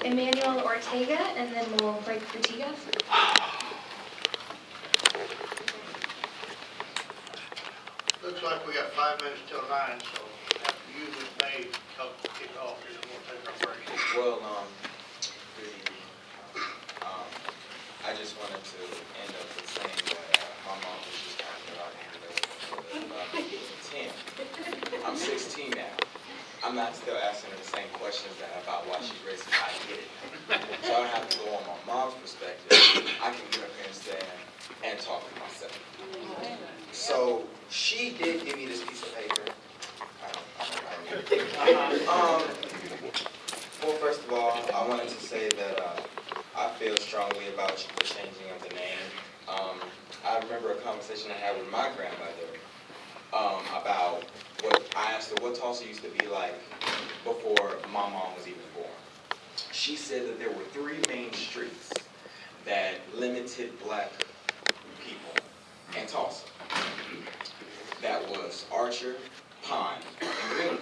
Emmanuel Ortega, and then we'll break for Tiga. Looks like we got 5 minutes till 9, so after you, Ms. May, help kick off here, we'll take our break. Well, I just wanted to end up with saying that my mom was just talking about being 10. I'm 16 now. I'm not still asking her the same questions about why she's racist. I get it. So I don't have to go on my mom's perspective. I can get up here and stand and talk for myself. So she did give me this piece of paper. Well, first of all, I wanted to say that I feel strongly about the changing of the name. I remember a conversation I had with my grandmother about I asked her what Tulsa used to be like before my mom was even born. She said that there were 3 main streets that limited black people in Tulsa. That was Archer, Pine, and Greenwood.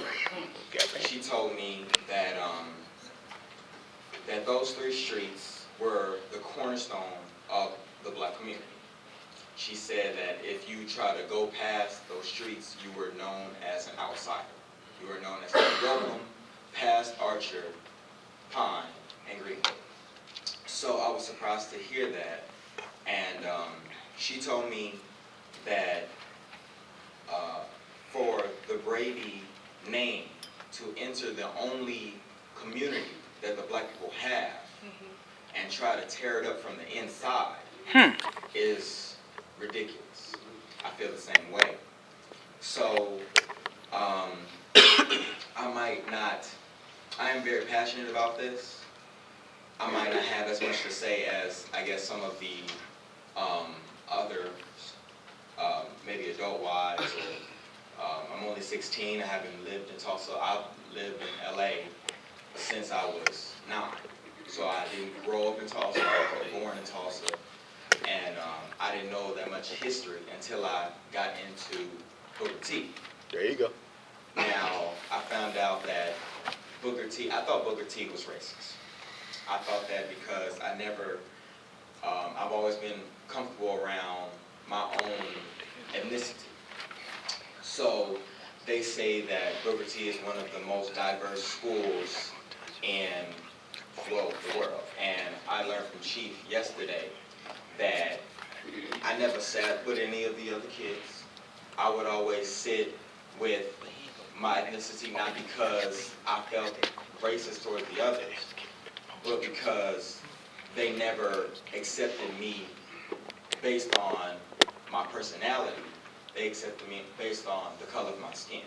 She told me that that those 3 streets were the cornerstone of the black community. She said that if you try to go past those streets, you were known as an outsider. You were known as welcome past Archer, Pine, and Greenwood. So I was surprised to hear that, and she told me that for the Brady name to enter the only community that the black people have and try to tear it up from the inside is ridiculous. I feel the same way. So I am very passionate about this. I might not have as much to say as I guess some of the other maybe adult-wise. I'm only 16. I haven't lived in Tulsa. I've lived in LA since I was 9. So I didn't grow up in Tulsa. I was born in Tulsa. And I didn't know that much history until I got into Booker T. There you go. Now, I found out that I thought Booker T was racist. I thought that because I've always been comfortable around my own ethnicity. So they say that Booker T is one of the most diverse schools in the world. And I learned from Chief yesterday that I never sat with any of the other kids. I would always sit with my ethnicity, not because I felt racist towards the others, but because they never accepted me based on my personality. They accepted me based on the color of my skin.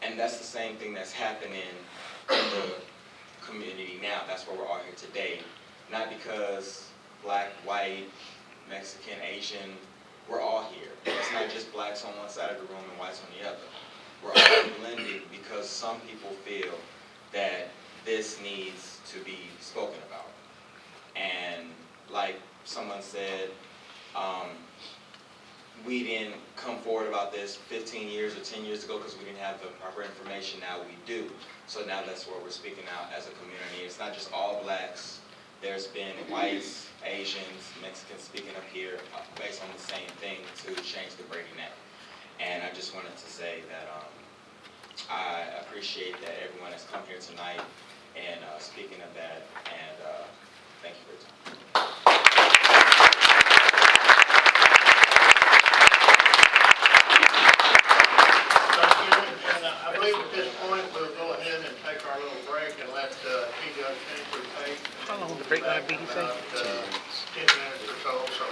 And that's the same thing that's happening in the community now. That's why we're all here today. Not because black, white, Mexican, Asian, we're all here. It's not just blacks on one side of the room and whites on the other. We're all blended because some people feel that this needs to be spoken about. And like someone said, we didn't come forward about this 15 years or 10 years ago because we didn't have the proper information. Now we do. So now that's where we're speaking out as a community. It's not just all blacks. There's been whites, Asians, Mexicans speaking up here based on the same thing to change the Brady name. And I just wanted to say that I appreciate that everyone has come here tonight and speaking of that, and thank you for your time. Thank you, and I believe at this point we'll go ahead and take our little break and let Tiga finish her page. How long will the break gonna be, you say? 10 minutes or so.